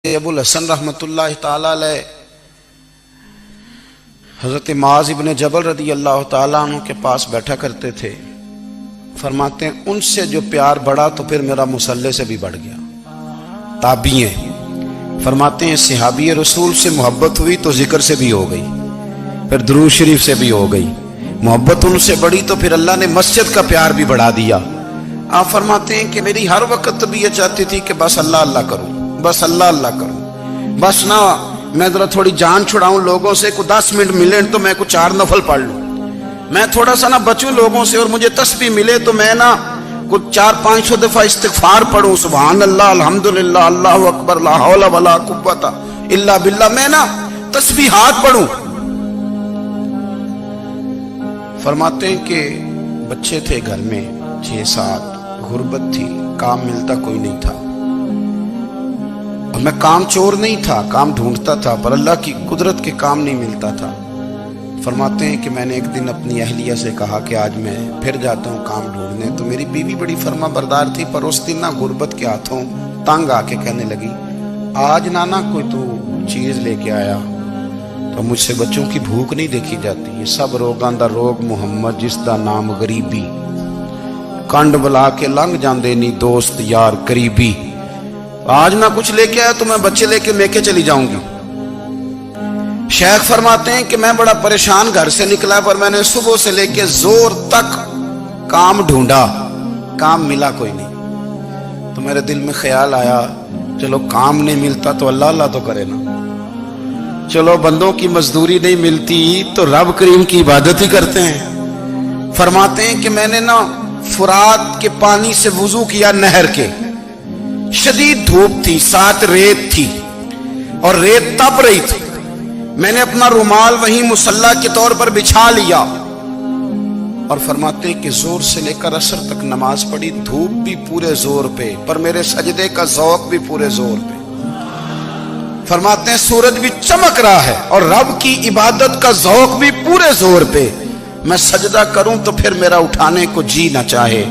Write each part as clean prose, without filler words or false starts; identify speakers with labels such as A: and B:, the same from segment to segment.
A: ابو الحسن رحمۃ اللہ تعالی علیہ حضرت معاذ ابن جبل رضی اللہ تعالیٰ عنہ کے پاس بیٹھا کرتے تھے۔ فرماتے ہیں ان سے جو پیار بڑھا تو پھر میرا مصلی سے بھی بڑھ گیا۔ تابعی ہیں، فرماتے ہیں صحابی رسول سے محبت ہوئی تو ذکر سے بھی ہو گئی، پھر درود شریف سے بھی ہو گئی، محبت ان سے بڑھی تو پھر اللہ نے مسجد کا پیار بھی بڑھا دیا۔ آپ فرماتے ہیں کہ میری ہر وقت طبیعت چاہتی تھی کہ بس اللہ اللہ کروں، بس اللہ اللہ کروں، بس نہ میں ذرا تھوڑی جان چھڑاؤں لوگوں سے، کو 10 منٹ ملے تو میں کچھ 4 نفل پڑھ لوں، میں تھوڑا سا نہ بچوں لوگوں سے، اور مجھے تسبیح ملے تو میں نہ کچھ 400-500 دفعہ استغفار پڑھوں، سبحان اللہ الحمدللہ اللہ اکبر لا حول ولا قوت الا باللہ، میں نہ تسبیحات پڑھوں۔ فرماتے ہیں کہ بچے تھے گھر میں 6-7، غربت تھی، کام ملتا کوئی نہیں تھا، اور میں کام چور نہیں تھا، کام ڈھونڈتا تھا، پر اللہ کی قدرت کے کام نہیں ملتا تھا۔ فرماتے ہیں کہ میں نے ایک دن اپنی اہلیہ سے کہا کہ آج میں پھر جاتا ہوں کام ڈھونڈنے، تو میری بیوی بڑی فرما بردار تھی، پر اس دن نہ غربت کے ہاتھوں تنگ آ کے کہنے لگی آج نانا کوئی تو چیز لے کے آیا، تو مجھ سے بچوں کی بھوک نہیں دیکھی جاتی، یہ سب روگاں دا روگ محمد جس دا نام غریبی، کنڈ بلا کے لنگ جاندے نہیں دوست یار قریبی، آج نہ کچھ لے کے آیا تو میں بچے لے کے میکے چلی جاؤں گی۔ شیخ فرماتے ہیں کہ میں بڑا پریشان گھر سے نکلا، پر میں نے صبح سے لے کے زور تک کام ڈھونڈا، کام ملا کوئی نہیں، تو میرے دل میں خیال آیا چلو کام نہیں ملتا تو اللہ اللہ تو کرے نا، چلو بندوں کی مزدوری نہیں ملتی تو رب کریم کی عبادت ہی کرتے ہیں۔ فرماتے ہیں کہ میں نے نا فرات کے پانی سے وضو کیا، نہر کے، شدید دھوپ تھی، ساتھ ریت تھی اور ریت تپ رہی تھی، میں نے اپنا رومال وہیں مصلی کے طور پر بچھا لیا، اور فرماتے ہیں کہ زور سے لے کر عصر تک نماز پڑھی، دھوپ بھی پورے زور پہ، پر میرے سجدے کا ذوق بھی پورے زور پہ۔ فرماتے ہیں سورج بھی چمک رہا ہے اور رب کی عبادت کا ذوق بھی پورے زور پہ، میں سجدہ کروں تو پھر میرا اٹھانے کو جی نہ چاہے۔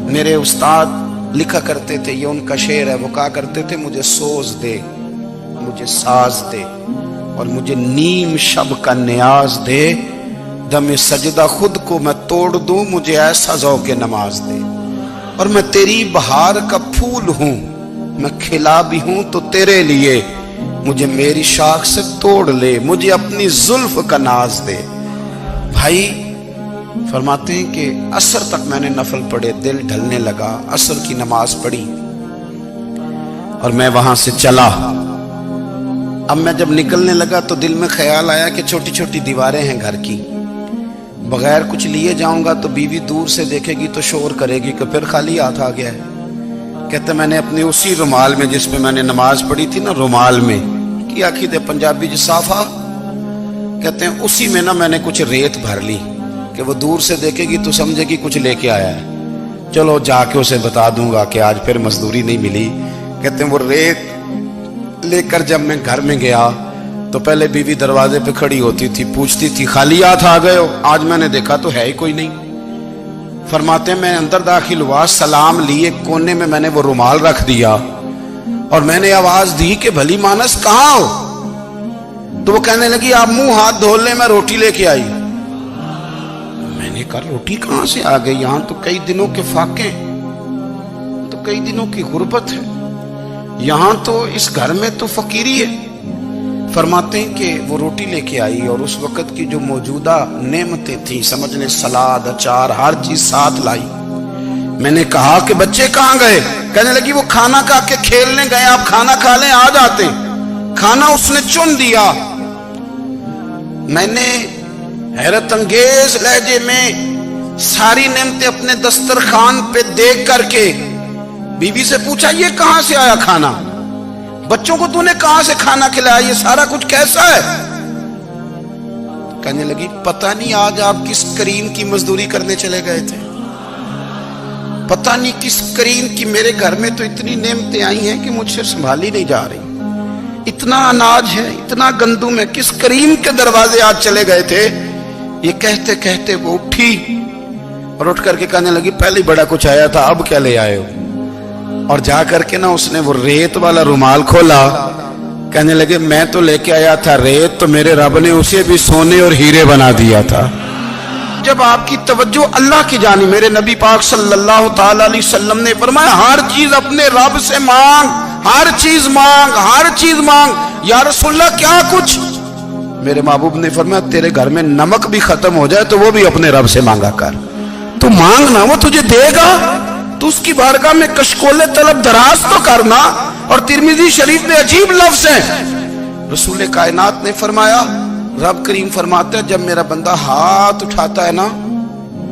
A: میرے استاد لکھا کرتے تھے، یہ ان کا شعر ہے، وہ کہا کرتے تھے مجھے سوز دے، مجھے ساز دے، اور مجھے نیم شب کا نیاز دے، دم سجدہ خود کو میں توڑ دوں، مجھے ایسا ذوق نماز دے، اور میں تیری بہار کا پھول ہوں، میں کھلا بھی ہوں تو تیرے لیے، مجھے میری شاخ سے توڑ لے، مجھے اپنی زلف کا ناز دے۔ بھائی فرماتے ہیں کہ عصر تک میں نے نفل پڑھے، دل ڈھلنے لگا، عصر کی نماز پڑھی اور میں وہاں سے چلا۔ اب میں جب نکلنے لگا تو دل میں خیال آیا کہ چھوٹی چھوٹی دیواریں ہیں گھر کی، بغیر کچھ لیے جاؤں گا تو بیوی دور سے دیکھے گی تو شور کرے گی کہ پھر خالی ہاتھ آ گیا ہے۔ کہتے میں نے اپنی اسی رومال میں جس میں میں نے نماز پڑھی تھی نا، رومال میں کی آخی دے پنجابی جسافہ کہتے ہیں، اسی میں نا میں نے کچھ ریت بھر لی کہ وہ دور سے دیکھے گی تو سمجھے گی کچھ لے کے آیا ہے، چلو جا کے اسے بتا دوں گا کہ آج پھر مزدوری نہیں ملی۔ کہتے ہیں وہ ریت لے کر جب میں گھر میں گیا تو پہلے بیوی دروازے پہ کھڑی ہوتی تھی، پوچھتی تھی خالی ہاتھ آ گئے ہو؟ آج میں نے دیکھا تو ہے ہی کوئی نہیں۔ فرماتے ہیں میں اندر داخل ہوا، سلام لیے، کونے میں میں نے وہ رومال رکھ دیا اور میں نے آواز دی کہ بھلی مانس کہاں ہو؟ تو وہ کہنے لگی آپ منہ ہاتھ دھو لیں، میں روٹی لے کے آئی۔ میں نے کہا روٹی کہاں سے آ گئی؟ یہاں تو کئی دنوں کے فاقے، تو کئی دنوں کی غربت ہے، یہاں تو اس گھر میں تو فقیری ہے۔ فرماتے ہیں کہ وہ روٹی لے کے آئی، اور اس وقت کی جو موجودہ نعمتیں تھیں، سمجھ لیں سلاد اچار ہر چیز ساتھ لائی۔ میں نے کہا کہ بچے کہاں گئے؟ کہنے لگی وہ کھانا کھا کے کھیلنے گئے، آپ کھانا کھا لیں آ جاتے۔ کھانا اس نے چن دیا۔ میں نے حیرت انگیز لہجے میں ساری نعمتیں اپنے دسترخوان پہ دیکھ کر کے بیوی سے پوچھا یہ کہاں سے آیا کھانا؟ بچوں کو تو نے کہاں سے کھانا کھلایا؟ یہ سارا کچھ کیسا ہے؟ کہنے لگی پتہ نہیں آج آپ کس کریم کی مزدوری کرنے چلے گئے تھے، پتہ نہیں کس کریم کی، میرے گھر میں تو اتنی نعمتیں آئی ہیں کہ مجھ سے سنبھالی نہیں جا رہی، اتنا اناج ہے، اتنا گندم ہے، کس کریم کے دروازے آج چلے گئے تھے؟ یہ کہتے کہتے وہ اٹھی اور اٹھ کر کے کہنے لگی پہلے بڑا کچھ آیا تھا، اب کیا لے آئے ہو؟ اور جا کر کے نا اس نے وہ ریت والا رومال کھولا کہنے لگے میں تو لے کے آیا تھا ریت، تو میرے رب نے اسے بھی سونے اور ہیرے بنا دیا تھا۔ جب آپ کی توجہ اللہ کی جانب، میرے نبی پاک صلی اللہ تعالی علیہ وسلم نے فرمایا ہر چیز اپنے رب سے مانگ، ہر چیز مانگ، ہر چیز مانگ۔ یا رسول اللہ کیا کچھ؟ میرے محبوب نے فرمایا تیرے گھر میں نمک بھی ختم ہو جائے تو وہ بھی اپنے رب سے مانگا کر، تو مانگنا وہ تجھے دے گا، تو اس کی بارگاہ میں کشکول طلب دراز تو کرنا۔ اور ترمذی شریف میں عجیب لفظ ہے، رسول کائنات نے فرمایا، رب کریم فرماتا ہے جب میرا بندہ ہاتھ اٹھاتا ہے نا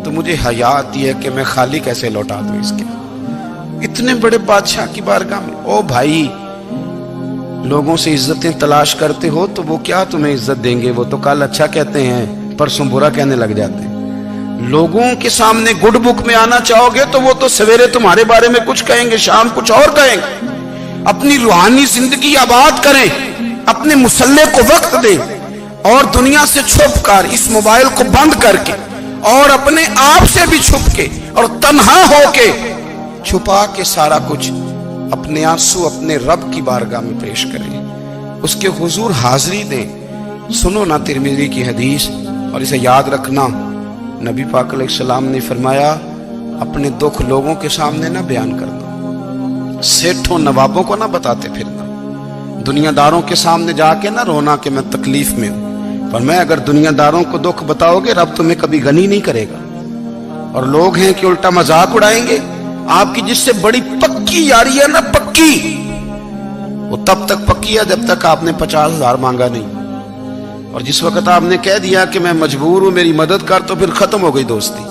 A: تو مجھے حیا آتی ہے کہ میں خالی کیسے لوٹا دوں اس کے۔ اتنے بڑے بادشاہ کی بارگاہ میں، او بھائی لوگوں سے عزتیں تلاش کرتے ہو تو وہ کیا تمہیں عزت دیں گے؟ وہ تو کل اچھا کہتے ہیں پرسوں برا کہنے لگ جاتے ہیں۔ لوگوں کے سامنے گڈ بک میں آنا چاہو گے تو وہ تو سویرے تمہارے بارے میں کچھ کہیں گے، شام کچھ اور کہیں گے۔ اپنی روحانی زندگی آباد کریں، اپنے مسلح کو وقت دیں، اور دنیا سے چھپ کر اس موبائل کو بند کر کے اور اپنے آپ سے بھی چھپ کے اور تنہا ہو کے چھپا کے سارا کچھ اپنے آنسو اپنے رب کی بارگاہ میں پیش کریں، اس کے حضور حاضری دیں۔ سنو نا ترمذی کی حدیث، اور اسے یاد رکھنا، نبی پاک علیہ السلام نے فرمایا اپنے دکھ لوگوں کے سامنے نہ بیان کرنا، سیٹھوں نوابوں کو نہ بتاتے پھرنا، دنیا داروں کے سامنے جا کے نہ رونا کہ میں تکلیف میں ہوں۔ فرمایا اگر دنیا داروں کو دکھ بتاؤ گے رب تمہیں کبھی غنی نہیں کرے گا، اور لوگ ہیں کہ الٹا مذاق اڑائیں گے۔ آپ کی جس سے بڑی پکی یاری ہے نا، پکی، وہ تب تک پکی ہے جب تک آپ نے 50,000 مانگا نہیں، اور جس وقت آپ نے کہہ دیا کہ میں مجبور ہوں میری مدد کر تو پھر ختم ہو گئی دوستی۔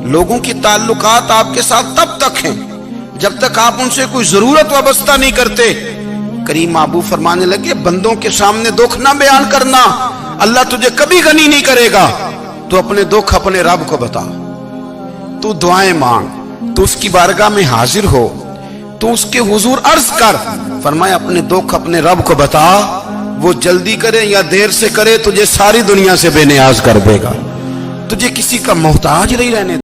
A: لوگوں کی تعلقات آپ کے ساتھ تب تک ہیں جب تک آپ ان سے کوئی ضرورت وابستہ نہیں کرتے۔ کریم محبوب فرمانے لگے بندوں کے سامنے دکھ نہ بیان کرنا، اللہ تجھے کبھی غنی نہیں کرے گا۔ تو اپنے دکھ اپنے رب کو بتا، تو دعائیں مانگ، تو اس کی بارگاہ میں حاضر ہو، تو اس کے حضور عرض کر۔ فرمایا اپنے دکھ اپنے رب کو بتا، وہ جلدی کرے یا دیر سے کرے تجھے ساری دنیا سے بے نیاز کر دے گا، تجھے کسی کا محتاج نہیں رہنے